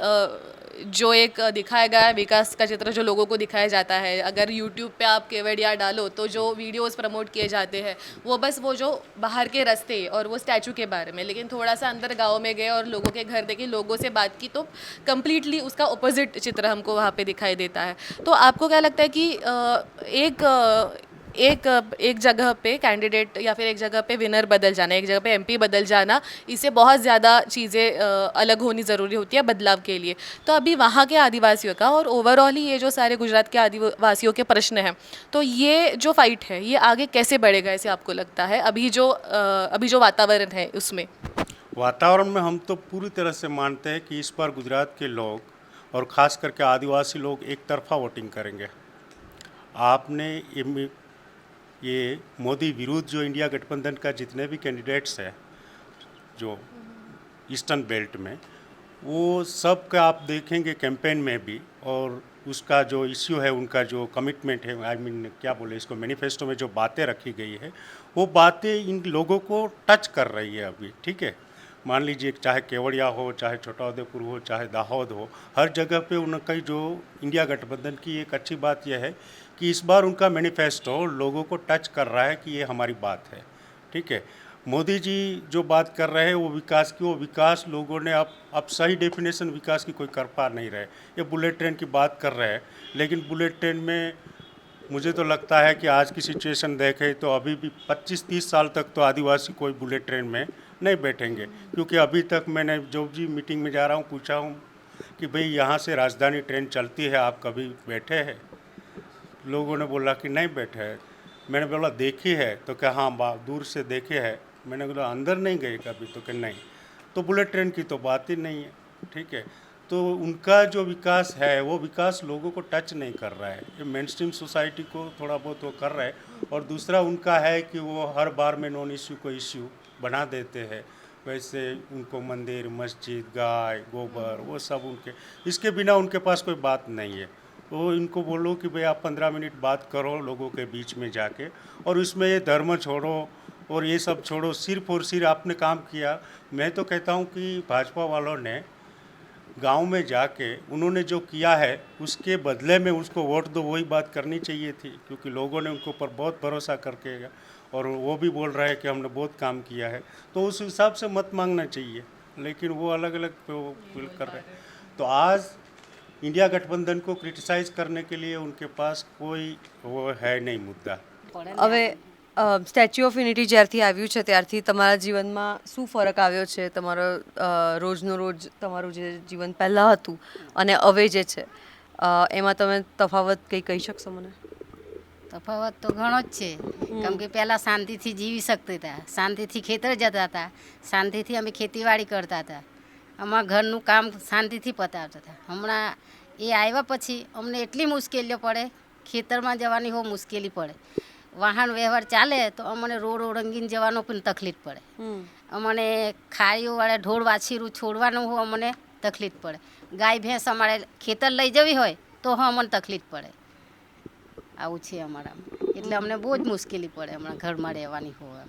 जो एक दिखाया गया है विकास का चित्र जो लोगों को दिखाया जाता है, अगर यूट्यूब पे आप केवड़िया डालो तो जो वीडियोस प्रमोट किए जाते हैं वो बस वो जो बाहर के रास्ते और वो स्टैचू के बारे में, लेकिन थोड़ा सा अंदर गांव में गए और लोगों के घर देखे, लोगों से बात की तो कम्प्लीटली उसका ऑपोजिट चित्र हमको वहाँ पे दिखाई देता है। तो आपको क्या लगता है कि एक जगह पे कैंडिडेट या फिर एक जगह पे विनर बदल जाना, एक जगह पे एमपी बदल जाना, इससे बहुत ज़्यादा चीज़ें अलग होनी ज़रूरी होती है बदलाव के लिए। तो अभी वहाँ के आदिवासियों का और ओवरऑल ही ये जो सारे गुजरात के आदिवासियों के प्रश्न हैं, तो ये जो फाइट है ये आगे कैसे बढ़ेगा ऐसे आपको लगता है अभी जो वातावरण है उसमें? वातावरण में हम तो पूरी तरह से मानते हैं कि इस बार गुजरात के लोग और ख़ास करके आदिवासी लोग एक तरफा वोटिंग करेंगे। आपने ये मोदी विरुद्ध जो इंडिया गठबंधन का जितने भी कैंडिडेट्स हैं जो ईस्टर्न बेल्ट में, वो सब का आप देखेंगे कैंपेन में भी, और उसका जो इश्यू है, उनका जो कमिटमेंट है, आई मीन क्या बोले इसको, मैनिफेस्टो में जो बातें रखी गई है वो बातें इन लोगों को टच कर रही है अभी। ठीक है, मान लीजिए चाहे केवड़िया हो, चाहे छोटाउदेपुर हो, चाहे दाहोद हो, हर जगह पे उनका जो इंडिया गठबंधन की एक अच्छी बात यह है कि इस बार उनका मैनिफेस्टो लोगों को टच कर रहा है कि ये हमारी बात है। ठीक है, मोदी जी जो बात कर रहे हैं वो विकास की, वो विकास लोगों ने अब सही डेफिनेशन विकास की कोई कर पा नहीं रहे। ये बुलेट ट्रेन की बात कर रहे हैं, लेकिन बुलेट ट्रेन में मुझे तो लगता है कि आज की सिचुएशन देखें तो अभी भी 25-30 साल तक तो आदिवासी कोई बुलेट ट्रेन में नहीं बैठेंगे, क्योंकि अभी तक मैंने जो भी मीटिंग में जा रहा हूँ पूछा हूँ कि भाई यहाँ से राजधानी ट्रेन चलती है, आप कभी बैठे हैं? लोगों ने बोला कि नहीं बैठे हैं। मैंने बोला देखी है? तो क्या हाँ दूर से देखे है। मैंने बोला अंदर नहीं गए कभी? तो क्या नहीं। तो बुलेट ट्रेन की तो बात ही नहीं है। ठीक है, तो उनका जो विकास है वो विकास लोगों को टच नहीं कर रहा है। ये मेन स्ट्रीम सोसाइटी को थोड़ा बहुत वो कर रहा है, और दूसरा उनका है कि वो हर बार में नॉन इश्यू को इश्यू बना देते हैं। वैसे उनको मंदिर, मस्जिद, गाय, गोबर, वो सब उनके, इसके बिना उनके पास कोई बात नहीं है। तो इनको बोलो कि भाई आप 15 मिनट बात करो लोगों के बीच में जाके, और इसमें ये धर्म छोड़ो और ये सब छोड़ो, सिर्फ और सिर्फ आपने काम किया। मैं तो कहता हूँ कि भाजपा वालों ने गांव में जाके उन्होंने जो किया है उसके बदले में उसको वोट दो, वही बात करनी चाहिए थी, क्योंकि लोगों ने उनके ऊपर बहुत भरोसा करके, और वो भी बोल रहे हैं कि हमने बहुत काम किया है, तो उस हिसाब से मत मांगना चाहिए। लेकिन वो अलग अलग फील कर रहे हैं। तो आज इंडिया गठबंधन को क्रिटिसाइज करने के लिए उनके पास कोई वो है नहीं मुद्दा। હવે સ્ટેચ્યુ ઓફ યુનિટી જ્યારથી આવ્યું છે ત્યારથી તમારા જીવનમાં શું ફરક આવ્યો છે? તમારો રોજનું રોજ તમારું જે જીવન પહેલાં હતું અને હવે જે છે એમાં તમે તફાવત કંઈ કહી શકશો મને? તફાવત તો ઘણો જ છે, કેમ કે પહેલાં શાંતિથી જીવી શકતા હતા, શાંતિથી ખેતર જતા હતા, શાંતિથી અમે ખેતીવાડી કરતા હતા, અમારા ઘરનું કામ શાંતિથી પતાવતા હતા. હમણાં એ આવ્યા પછી અમને એટલી મુશ્કેલીઓ પડે, ખેતરમાં જવાની હો મુશ્કેલી પડે, વાહન વ્યવહાર ચાલે તો અમને રોડ ઓળંગીને જવાનો પણ તકલીફ પડે, અમને ખારીઓવાળા ઢોળ વાછીરું છોડવાનું હો અમને તકલીફ પડે, ગાય ભેંસ અમારે ખેતર લઈ જવી હોય તો હો અમને તકલીફ પડે. આવું છે અમારામાં, એટલે અમને બહુ જ મુશ્કેલી પડે હમણાં ઘરમાં રહેવાની હોય.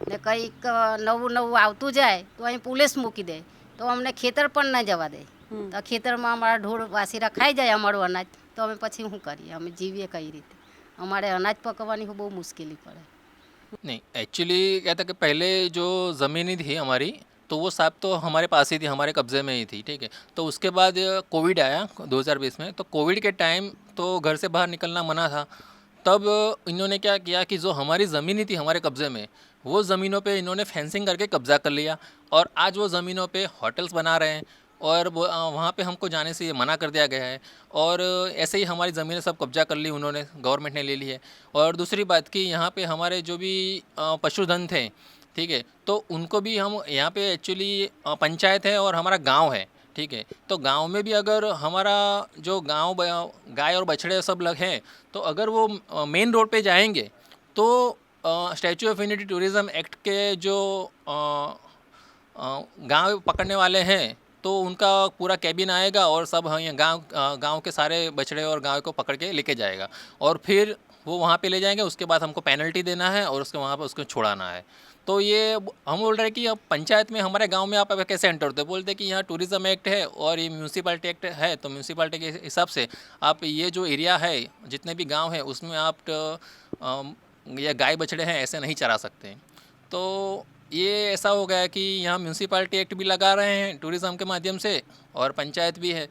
ને કંઈક નવું નવું આવતું જાય તો અહીં પોલીસ મૂકી દે, તો અમને ખેતર પણ ન જવા દે. તો ખેતરમાં અમારા ઢોળ વાસીરા ખાઈ જાય અમારું અનાજ, તો અમે પછી શું કરીએ? અમે જીવીએ કઈ રીતે? हमारे अनाज पकवानी को बहुत मुश्किल पड़े. नहीं, एक्चुअली क्या था कि पहले जो ज़मीन थी हमारी, तो वो सब तो हमारे पास ही थी, हमारे कब्ज़े में ही थी। ठीक है, तो उसके बाद कोविड आया 2020 में, तो कोविड के टाइम तो घर से बाहर निकलना मना था। तब इन्होंने क्या किया कि जो हमारी ज़मीन थी हमारे कब्ज़े में, वो ज़मीनों पे इन्होंने फेंसिंग करके कब्ज़ा कर लिया, और आज वो ज़मीनों पे होटल्स बना रहे हैं, और वहाँ पे हमको जाने से ये मना कर दिया गया है। और ऐसे ही हमारी ज़मीनें सब कब्जा कर ली उन्होंने, गवर्नमेंट ने ले ली है। और दूसरी बात कि यहाँ पे हमारे जो भी पशुधन थे, ठीक है, तो उनको भी हम यहाँ पे एक्चुअली पंचायत है और हमारा गांव है। ठीक है, तो गांव में भी अगर हमारा जो गांव गाय और बछड़े सब लग हैं, तो अगर वो मेन रोड पे जाएंगे तो statue of unity tourism act के जो गांव पकड़ने वाले हैं, तो उनका पूरा कैबिन आएगा और सब यहाँ गांव के सारे बछड़े और गांव को पकड़ के लेके जाएगा, और फिर वो वहाँ पे ले जाएंगे। उसके बाद हमको पेनल्टी देना है और उसके वहाँ पे उसको छुड़ाना है। तो ये हम बोल रहे हैं कि अब पंचायत में हमारे गांव में आप कैसे एंटर होते हैं, बोलते हैं कि यहाँ टूरिज़्म एक्ट है और ये म्यूनसिपालिटी एक्ट है, तो म्यूनसिपालिटी के हिसाब से आप ये जो एरिया है जितने भी गांव है उसमें आप ये गाय बछड़े हैं ऐसे नहीं चरा सकते। तो ये ऐसा हो गया कि यहाँ म्यूनसिपालिटी एक्ट भी लगा रहे हैं टूरिज़्म के माध्यम से और पंचायत भी है,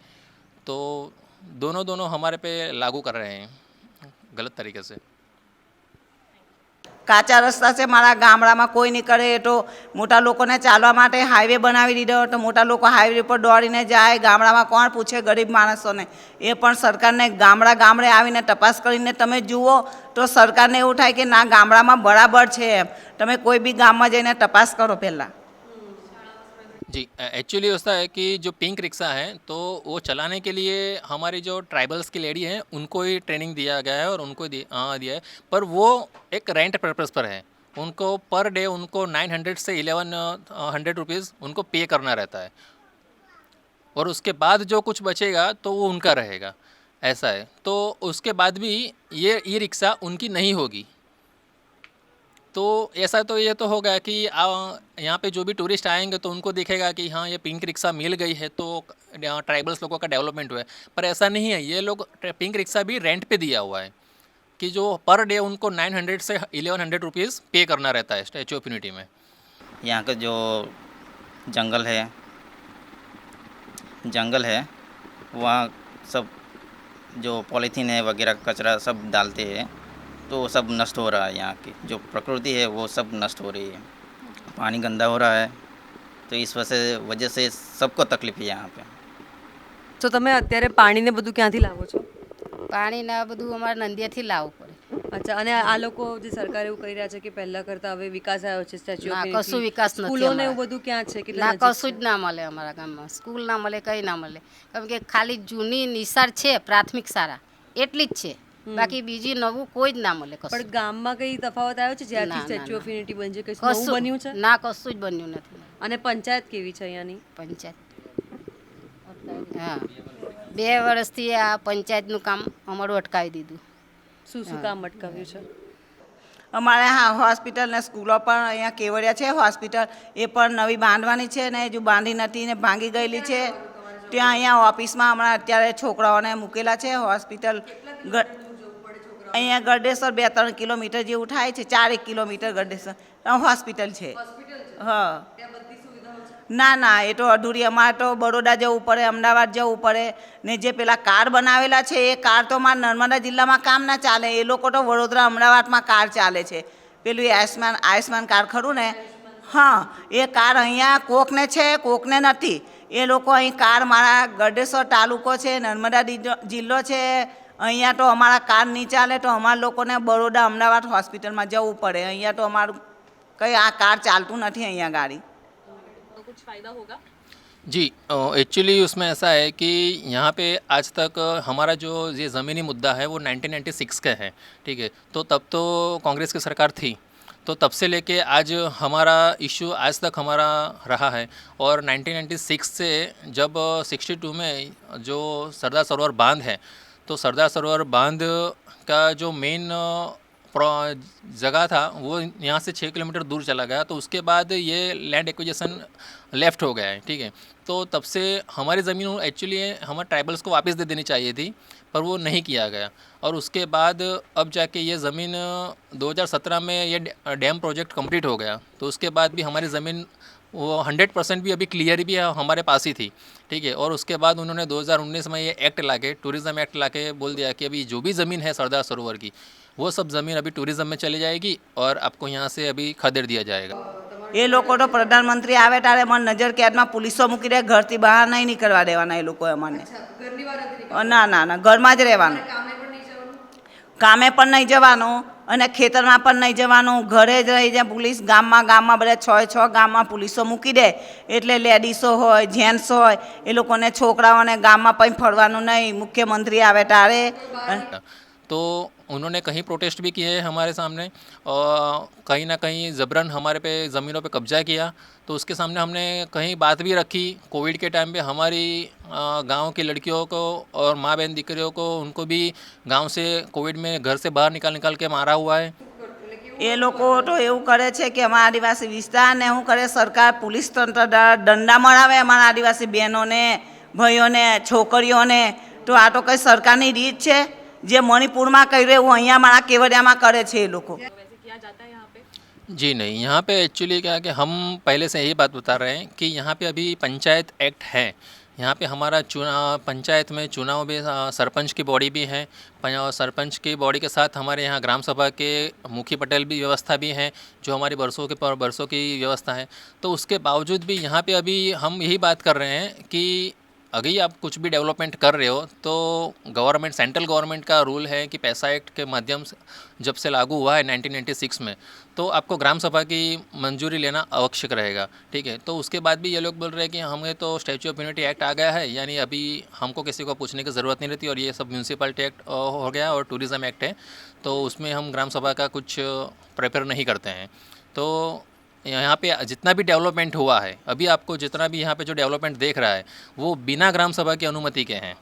तो दोनों हमारे पे लागू कर रहे हैं गलत तरीके से। કાચા રસ્તા છે મારા ગામડામાં કોઈ નહીં કરે એ તો મોટા લોકોને ચાલવા માટે હાઈવે બનાવી દીધો તો મોટા લોકો હાઈવે પર દોડીને જાય ગામડામાં કોણ પૂછે ગરીબ માણસોને એ પણ સરકારને ગામડે આવીને તપાસ કરીને તમે જુઓ તો સરકારને એવું થાય કે ના ગામડામાં બરાબર છે એમ તમે કોઈ બી ગામમાં જઈને તપાસ કરો પહેલાં जी, एक्चुअली ऐसा है कि जो पिंक रिक्शा है तो वो चलाने के लिए हमारी जो ट्राइबल्स की लेडी हैं उनको ही ट्रेनिंग दिया गया है और उनको दिया है, पर वो एक रेंट पर्पज़ पर है। उनको पर डे उनको 900 से 1100 रुपीज़ उनको पे करना रहता है और उसके बाद जो कुछ बचेगा तो वो उनका रहेगा, ऐसा है। तो उसके बाद भी ये ई रिक्शा उनकी नहीं होगी। तो ऐसा तो ये तो होगा कि यहाँ पे जो भी टूरिस्ट आएंगे तो उनको दिखेगा कि हाँ ये पिंक रिक्शा मिल गई है तो ट्राइबल्स लोगों का डेवलपमेंट हुआ है, पर ऐसा नहीं है। ये लोग पिंक रिक्शा भी रेंट पे दिया हुआ है कि जो पर डे उनको 900 से 1100 रुपीज़ पे करना रहता है स्टैचू ऑफ यूनिटी में। यहाँ का जो जंगल है वहाँ सब जो पॉलीथीन है वगैरह कचरा सब डालते हैं तो वो सब नष्ट हो रहा है। यहाँ की जो प्रकृति है वो सब नष्ट हो रही है, पानी गंदा हो रहा है, तो इस वजह से सबको तकलीफ है यहाँ पे। તો તમે અત્યારે પાણીને બધું ક્યાંથી લાવો છો? પાણી ને આ બધું અમારે નંદિયાથી લાવવું પડે। અચ્છા, અને આ લોકો જે સરકાર એવું કહી રહ્યા છે કે પહેલા કરતા હવે વિકાસ આવ્યો છે સ્ટેચ્યુ ના, ઓફ કશું વિકાસ નથી સ્કૂલો ને અમારે। એવું બધું ક્યાં છે? કેટલા ના નજીક કશું છે? જ ના મળે અમારા ગામમાં, સ્કૂલ ના મળે, કંઈ ના મળે, કેમ કે ખાલી જૂની નિસાર છે પ્રાથમિક શાળા એટલી જ છે, બાકી બીજી નવું કોઈ જ ના મળે પણ કશું। ગામમાં કઈ તફાવત આવ્યો છે જ્યારથી ના, ના, સ્ટેચ્યુ ના। ઓફ યુનિટી બની છે? કઈ નવું કશું બન્યું છે? ના, કશું જ બન્યું નથી। અને પંચાયત કેવી છે અહીંયાની? પંચાયત હા 2 વર્ષથી આ પંચાયતનું કામ અમારું અટકાવી દીધું। શું કામ અટકાવ્યું છે? અમારે હા હોસ્પિટલ ને સ્કૂલો પણ અહીંયા કેવડિયા છે હોસ્પિટલ એ પણ નવી બાંધવાની છે ને હજુ બાંધી નથી ને ભાંગી ગયેલી છે ત્યાં અહીંયા ઓફિસમાં હમણાં અત્યારે છોકરાઓને મૂકેલા છે હોસ્પિટલ અહીંયા ગરડેશ્વર 2-3 કિલોમીટર જેવું થાય છે 4 કિલોમીટર ગરડેશ્વર હોસ્પિટલ છે હા ના ના એ તો અધૂરી અમારે તો બરોડા જવું પડે અમદાવાદ જવું પડે ને જે પેલા કાર્ડ બનાવેલા છે એ કાર્ડ તો મારા નર્મદા જિલ્લામાં કામ ના ચાલે એ લોકો તો વડોદરા અમદાવાદમાં કાર્ડ ચાલે છે પેલું આયુષ્માન કાર્ડ ખરું ને હા એ કાર્ડ અહીંયા કોકને છે કોકને નથી એ લોકો અહીં કાર્ડ મારા ગરડેશ્વર તાલુકો છે નર્મદા જિલ્લો છે અહીંયા તો અમારા કાર્ડ નહીં ચાલે તો અમારા લોકોને બરોડા અમદાવાદ હોસ્પિટલમાં જવું પડે અહીંયા તો અમારું કંઈ આ કાર્ડ ચાલતું નથી અહીંયા ગાડી कुछ फ़ायदा होगा? जी, एक्चुअली उसमें ऐसा है कि यहाँ पे आज तक हमारा जो ये ज़मीनी मुद्दा है वो 1996 का है, ठीक है। तो तब तो कांग्रेस की सरकार थी, तो तब से लेके आज हमारा इशू आज तक हमारा रहा है। और 1996 से जब 62 में जो सरदार सरोवर बांध है, तो सरदार सरोवर बांध का जो मेन जगह था वो यहाँ से 6 किलोमीटर दूर चला गया, तो उसके बाद ये लैंड एक्विजिशन लेफ़्ट हो गया है, ठीक है। तो तब से हमारी ज़मीन एक्चुअली हमारे ट्राइबल्स को वापस दे देनी चाहिए थी, पर वो नहीं किया गया। और उसके बाद अब जाके ये ज़मीन 2017 में ये डैम प्रोजेक्ट कंप्लीट हो गया, तो उसके बाद भी हमारी ज़मीन वो 100% भी अभी क्लियर भी हमारे पास ही थी, ठीक है। और उसके बाद उन्होंने 2019 में ये एक्ट लाके टूरिज़्म एक्ट लाके बोल दिया कि अभी जो भी ज़मीन है सरदार सरोवर की वो सब ज़मीन अभी टूरिज़्म में चली जाएगी और आपको यहाँ से अभी खदेड़ दिया जाएगा। એ લોકો તો પ્રધાનમંત્રી આવે ત્યારે મને નજર કેદમાં પુલિસો મૂકી દે ઘરથી બહાર નહીં નીકળવા દેવાના એ લોકોએ મને ના ના ના ઘરમાં જ રહેવાનું કામે પણ નહીં જવાનું અને ખેતરમાં પણ નહીં જવાનું ઘરે જ રહી જાય પુલિસ ગામમાં બધા 6 ગામમાં પુલિસો મૂકી દે એટલે લેડીસો હોય જેન્ટ્સ હોય એ લોકોને છોકરાઓને ગામમાં પણ ફરવાનું નહીં મુખ્યમંત્રી આવે ત્યારે तो उन्होंने कहीं प्रोटेस्ट भी किए हैं हमारे सामने और कहीं ना कहीं ज़बरन हमारे पे ज़मीनों पे कब्जा किया, तो उसके सामने हमने कहीं बात भी रखी। कोविड के टाइम पे हमारी गांव की लड़कियों को और माँ बहन दीकरियों को उनको भी गांव से कोविड में घर से बाहर निकाल के मारा हुआ है। એ લોકો તો એવું કરે છે કે અમારા આદિવાસી વિસ્તારને શું કરે સરકાર પોલીસ તંત્ર દ્વારા દંડા મરાવે અમારા આદિવાસી બહેનોને ભાઈઓને છોકરીઓને. તો આ તો કંઈ સરકારની રીત છે જે મણિપુરમાં કર્યું એવું અહીંયા મારા કેવડિયામાં કરે છે એ લોકો. जी नहीं, यहाँ पे एक्चुअली क्या है कि हम पहले से यही बात बता रहे हैं कि यहाँ पे अभी पंचायत एक्ट है। यहाँ पे हमारा पंचायत में चुनाव भी सरपंच की बॉडी भी है। सरपंच की बॉडी के साथ हमारे यहाँ ग्राम सभा के मुखी पटेल भी व्यवस्था भी है, जो हमारी बरसों की व्यवस्था है। तो उसके बावजूद भी यहाँ पे अभी हम यही बात कर रहे हैं कि अगर आप कुछ भी डेवलपमेंट कर रहे हो तो गवर्नमेंट, सेंट्रल गवर्नमेंट का रूल है कि पैसा एक्ट के माध्यम से जब से लागू हुआ है 1996 में, तो आपको ग्राम सभा की मंजूरी लेना आवश्यक रहेगा। ठीक है, तो उसके बाद भी ये लोग बोल रहे हैं कि हमें तो स्टैच्यू ऑफ यूनिटी एक्ट आ गया है, यानी अभी हमको किसी को पूछने की ज़रूरत नहीं रहती, और ये सब म्यूनसिपलिटी एक्ट हो गया और टूरिज़्म एक्ट है, तो उसमें हम ग्राम सभा का कुछ प्रेफर नहीं करते हैं। तो यहाँ पे जितना भी डेवलपमेंट हुआ है, अभी आपको जितना भी यहाँ पे जो डेवलपमेंट देख रहा है वो बिना ग्राम सभा की अनुमति के हैं।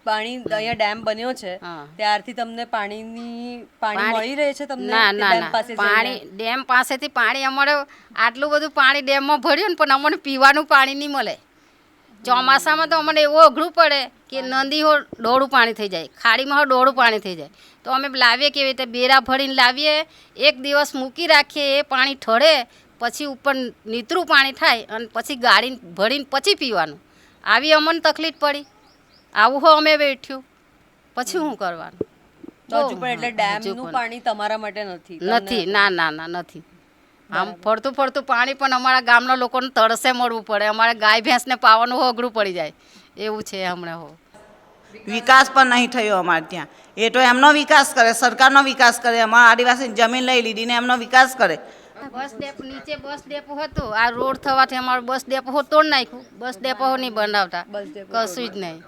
પાણી અહીંયા ડેમ બન્યો છે હા. ત્યારથી તમને પાણી મળી રહે છે તમને ના તે ના ડેમ ના પાસે પાણી ડેમ પાસેથી પાણી અમારે આટલું બધું પાણી ડેમમાં ભર્યું ને પણ અમને પીવાનું પાણી નહીં મળે. ચોમાસામાં તો અમને એવું અઘરું પડે કે નદી હો ડોળું પાણી થઈ જાય, ખાડીમાં હો ડોળું પાણી થઈ જાય. તો અમે લાવીએ કેવી રીતે? બેરા ભરીને લાવીએ, એક દિવસ મૂકી રાખીએ, એ પાણી ઠરે પછી ઉપર નીતરું પાણી થાય અને પછી ગાડી ભરીને પછી પીવાનું. આવી અમને તકલીફ પડી. આવું હો અમે બેઠ્યું, પછી શું કરવાનું? તો હજુ પણ એટલે ડેમનું પાણી તમારા માટે નથી નથી. ના ના ના નથી. આમ ફરતું ફરતું પાણી પણ અમારા ગામના લોકોને તરસે મળવું પડે. અમારે ગાય ભેંસને પાવાનું હો અઘરું પડી જાય એવું છે હમણાં હો. વિકાસ પણ નહીં થયો અમારે ત્યાં. એ તો એમનો વિકાસ કરે, સરકારનો વિકાસ કરે. અમારા આદિવાસી જમીન લઈ લીધી ને એમનો વિકાસ કરે. બસ ડેપો નીચે બસ ડેપો હતો, આ રોડ થવાથી અમારું બસ ડેપો હો તોડી નાખ્યું. બસ ડેપો હો નહીં બનાવતા, કશું જ નહીં,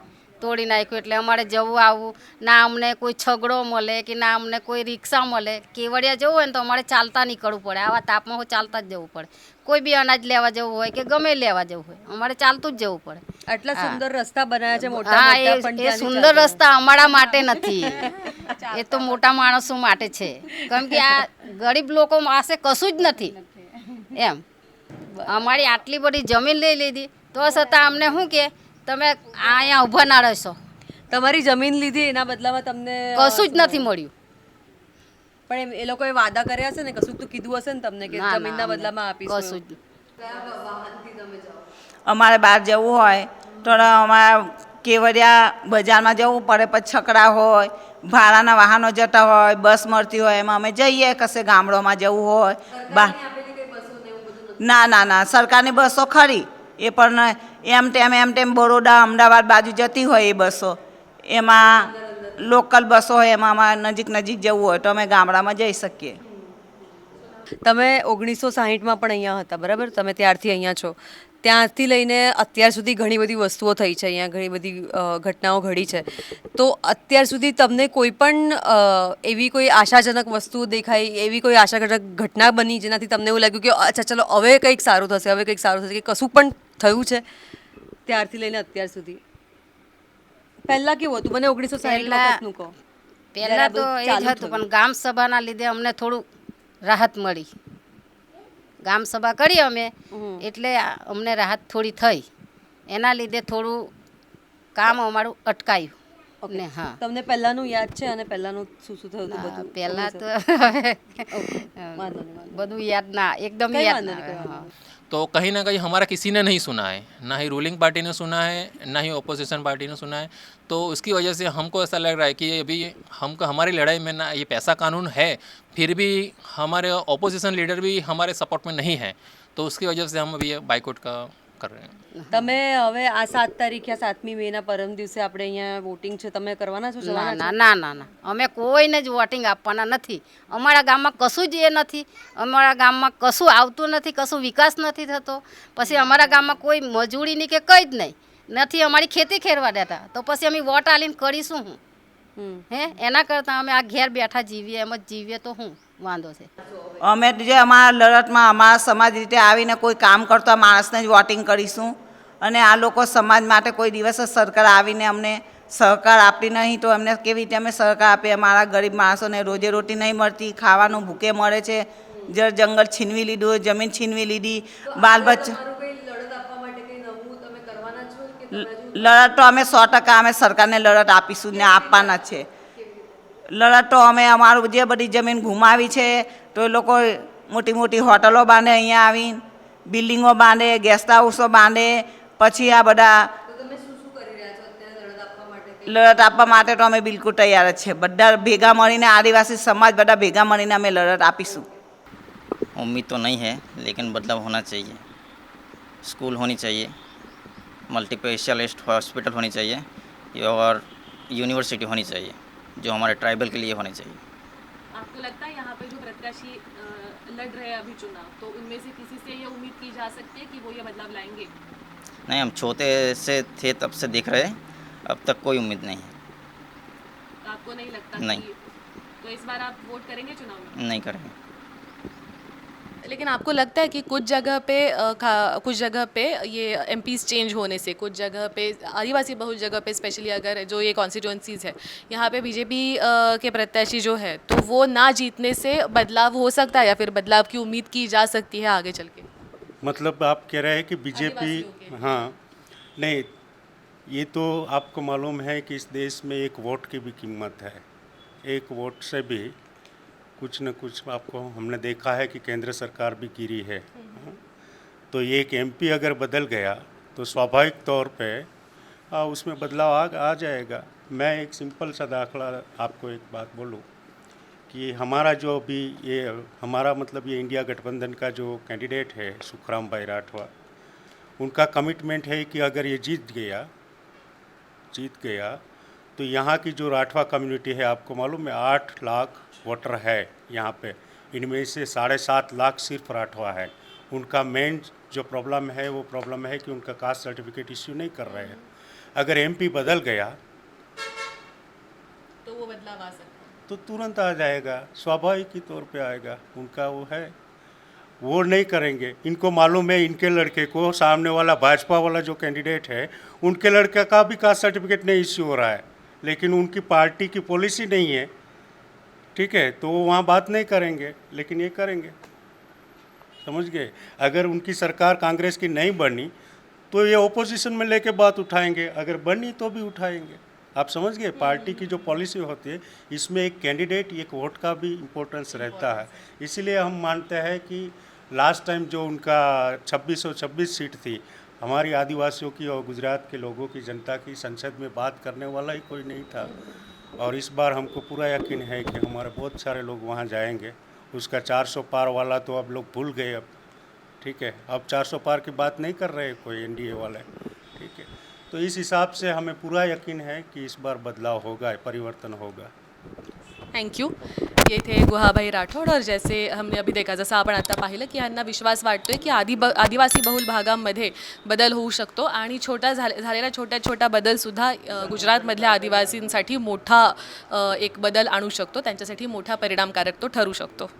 તોડી નાખ્યું. એટલે અમારે જવું આવવું ના, અમને કોઈ છગડો મળે કે ના અમને કોઈ રિક્ષા મળે. કેવડિયા જવું હોય ને તો અમારે ચાલતા નીકળવું પડે. આવા તાપમાં ચાલતા જ જવું પડે. કોઈ બી અનાજ લેવા જવું હોય કે ગમે લેવા જવું હોય અમારે ચાલતું જ જવું પડે. આટલા સુંદર રસ્તા બનાવ્યા છે મોટા હા, મોટા, પણ એ ત્યાંથી સુંદર રસ્તા અમારા માટે નથી, એ તો મોટા માણસો માટે છે. કેમ કે આ ગરીબ લોકો પાસે કશું જ નથી એમ. અમારી આટલી બધી જમીન લઈ લીધી તો છતાં અમને શું કે તમે અહીંયા ઊભા ના રહેશો. તમારી જમીન લીધી એના બદલામાં તમને કશું જ નથી મળ્યું. પણ એ લોકોએ વાદા કર્યા હશે ને, કશું તો કીધું હશે ને તમને કે ના, ના, જમીનના અમને બદલામાં આપીશું. કશું જ અમારે બહાર જવું હોય તો અમારે કેવડિયા બજારમાં જવું પડે, પછી છકડા હોય, ભાડાના વાહનો જતા હોય, બસ મળતી હોય એમાં અમે જઈએ. કશે ગામડોમાં જવું હોય બા ના ના ના, સરકારની બસો ખરી, એ પણ એમ તેમ બરોડા અમદાવાદ બાજુ જતી હોય એ બસો. એમાં લોકલ બસો હોય એમાં અમારે નજીક જવું હોય તો અમે ગામડામાં જઈ શકીએ. તમે 1960માં પણ અહીંયા હતા, બરાબર? તમે ત્યારથી અહીંયા છો. ત્યાંથી લઈને અત્યાર સુધી ઘણી બધી વસ્તુઓ થઈ છે અહીંયા, ઘણી બધી ઘટનાઓ ઘડી છે. તો અત્યાર સુધી તમને કોઈ પણ એવી કોઈ આશાજનક વસ્તુ દેખાઈ, એવી કોઈ આશાજનક ઘટના બની જેનાથી તમને એવું લાગ્યું કે અચ્છા ચલો હવે કંઈક સારું થશે, હવે કંઈક સારું થશે, કે કશું પણ થયું છે ત્યારથી લઈને અત્યાર સુધી? પહેલાં કેવું હતું? મને 1960 વખતનું કહો. પહેલાં તો એ જ હતું, પણ ગામ સભાના લીધે અમને થોડું રાહત મળી. ગામ સભા કરી અમે એટલે અમને રાહત થોડી થઈ. એના લીધે થોડું કામ અમારું અટકાયું. ને હા, તમને પહેલાંનું યાદ છે અને પહેલાંનું શું શું થયું હતું બધું? પહેલાં તો વાંધો નહીં. બધું યાદ ના, એકદમ કઈ યાદ વાંધો ના નહીં, કઈ આવે. વાંધો હા. तो कहीं ना कहीं हमारा किसी ने नहीं सुना है, ना ही रूलिंग पार्टी ने सुना है, ना ही ओपोजिशन पार्टी ने सुना है। तो उसकी वजह से हमको ऐसा लग रहा है कि अभी हमारी लड़ाई में ना ये पैसा कानून है, फिर भी हमारे ओपोजिशन लीडर भी हमारे सपोर्ट में नहीं है, तो उसकी वजह से हम अभी ये बाइकआउट का कर रहे हैं। તમે હવે આ 7 તારીખ યા 7મી મેના પરમ દિવસે આપણે અહીંયા વોટિંગ છે, તમે કરવાના છો? ના જવાના ના છો? ના ના ના, અમે કોઈને જ વોટિંગ આપવાના નથી. અમારા ગામમાં કશું જ એ નથી, અમારા ગામમાં કશું આવતું નથી, કશું વિકાસ નથી થતો. પછી અમારા ગામમાં કોઈ મજૂરીની કે કંઈ જ નહીં નથી. અમારી ખેતી ખેરવા દેતા તો પછી અમે વોટ આલીને કરીશું હું? હે, એના કરતાં અમે આ ઘેર બેઠા જીવીએ, એમ જ જીવીએ તો શું વાંધો છે? અમે જે અમારા લડતમાં અમારા સમાજ રીતે આવીને કોઈ કામ કરતા માણસને જ વોટિંગ કરીશું. અને આ લોકો સમાજ માટે કોઈ દિવસ સરકાર આવીને અમને સહકાર આપતી નહીં તો એમને કેવી રીતે અમે સહકાર આપીએ? અમારા ગરીબ માણસોને રોજે રોટી નહીં મળતી, ખાવાનું ભૂખે મળે છે. જંગલ છીનવી લીધું, જમીન છીનવી લીધી, બાલ બચ્ચા. લડત તો અમે 100% અમે સરકારને લડત આપીશું ને આપવાના જ છે. લડત તો અમે અમારું જે બધી જમીન ગુમાવી છે તો એ લોકો મોટી મોટી હોટલો બાંધે, અહીંયા આવીને બિલ્ડિંગો બાંધે, ગેસ્ટ હાઉસો બાંધે. પછી આ બધા લડત આપવા માટે તો અમે બિલકુલ તૈયાર જ છે. બધા ભેગા મળીને, આદિવાસી સમાજ બધા ભેગા મળીને અમે લડત આપીશું. उम्मीद तो नहीं है, लेकिन बदलाव होना चाहिए. स्कूल होनी चाहिए, मल्टी स्पेशलिस्ट हॉस्पिटल होनी चाहिए और यूनिवर्सिटी होनी चाहिए जो हमारे ट्राइबल के लिए होनी चाहिए. आपको लगता है यहाँ पे जो प्रत्याशी लड़ रहे हैं अभी चुनाव, तो उनमें से किसी से ये उम्मीद की जा सकती है कि वो ये बदलाव लाएंगे? नहीं, हम छोटे से थे तब से देख रहे हैं, अब तक कोई उम्मीद नहीं है. तो आपको नहीं लगता नहीं. कि तो इस बार आप वोट करेंगे चुनाव में? नहीं करेंगे. लेकिन आपको लगता है कि कुछ जगह पे ये एमपीज चेंज होने से, कुछ जगह पे आदिवासी बहुल जगह पे स्पेशली अगर जो ये कॉन्स्टिट्यूंसीज है यहाँ पे बीजेपी के प्रत्याशी जो है तो वो ना जीतने से बदलाव हो सकता है या फिर बदलाव की उम्मीद की जा सकती है आगे चल के? मतलब आप कह रहे हैं कि बीजेपी, आदिवासियों के। हाँ, नहीं, ये तो आपको मालूम है कि इस देश में एक वोट की भी कीमत है. एक वोट से भी कुछ न कुछ आपको हमने देखा है कि केंद्र सरकार भी गिरी है. तो ये एक एमपी अगर बदल गया तो स्वाभाविक तौर पे उसमें बदलाव आ जाएगा. मैं एक सिंपल सा दाखला आपको एक बात बोलूँ कि हमारा जो अभी ये हमारा मतलब ये इंडिया गठबंधन का जो कैंडिडेट है सुखराम भाई राठवा, उनका कमिटमेंट है कि अगर ये जीत गया तो यहाँ की जो राठवा कम्युनिटी है, आपको मालूम है 8 लाख वोटर है यहाँ पे, इनमें से 7.5 लाख सिर्फ राठवा है. उनका मेन जो प्रॉब्लम है वो प्रॉब्लम है कि उनका कास्ट सर्टिफिकेट इश्यू नहीं कर रहे हैं. अगर एमपी बदल गया तो वो बदलाव आ सकता है. तो तुरंत आ जाएगा, स्वाभाविक ही तौर पे आएगा. उनका वो है, वो नहीं करेंगे. इनको मालूम है इनके लड़के को, सामने वाला भाजपा वाला जो कैंडिडेट है उनके लड़के का भी कास्ट सर्टिफिकेट नहीं इश्यू हो रहा है, लेकिन उनकी पार्टी की पॉलिसी नहीं है, ठीक है, तो वो वहाँ बात नहीं करेंगे, लेकिन ये करेंगे. समझ गए? अगर उनकी सरकार कांग्रेस की नहीं बनी तो ये ओपोजिशन में लेके बात उठाएंगे, अगर बनी तो भी उठाएंगे. आप समझ गए? पार्टी की जो पॉलिसी होती है इसमें एक कैंडिडेट, एक वोट का भी इम्पोर्टेंस रहता है. इसीलिए हम मानते हैं कि लास्ट टाइम जो उनका 2626 सीट थी हमारी आदिवासियों की और गुजरात के लोगों की, जनता की, संसद में बात करने वाला ही कोई नहीं था. और इस बार हमको पूरा यकीन है कि हमारे बहुत सारे लोग वहाँ जाएंगे. उसका 400 पार वाला तो अब लोग भूल गए अब, ठीक है, अब 400 पार की बात नहीं कर रहे कोई एनडीए वाले, ठीक है. तो इस हिसाब से हमें पूरा यकीन है कि इस बार बदलाव होगा, परिवर्तन होगा. थँक्यू. ये थे गुहाबाई राठोड. और जैसे हमने अभी देखा, जसं आपण आता पाहिलं की यांना विश्वास वाटतोय की आदिवासी बहुल भागामध्ये बदल होऊ शकतो आणि झालेला छोटा बदलसुद्धा गुजरातमधल्या आदिवासींसाठी मोठा एक बदल आणू शकतो, त्यांच्यासाठी मोठा परिणामकारक तो ठरू शकतो.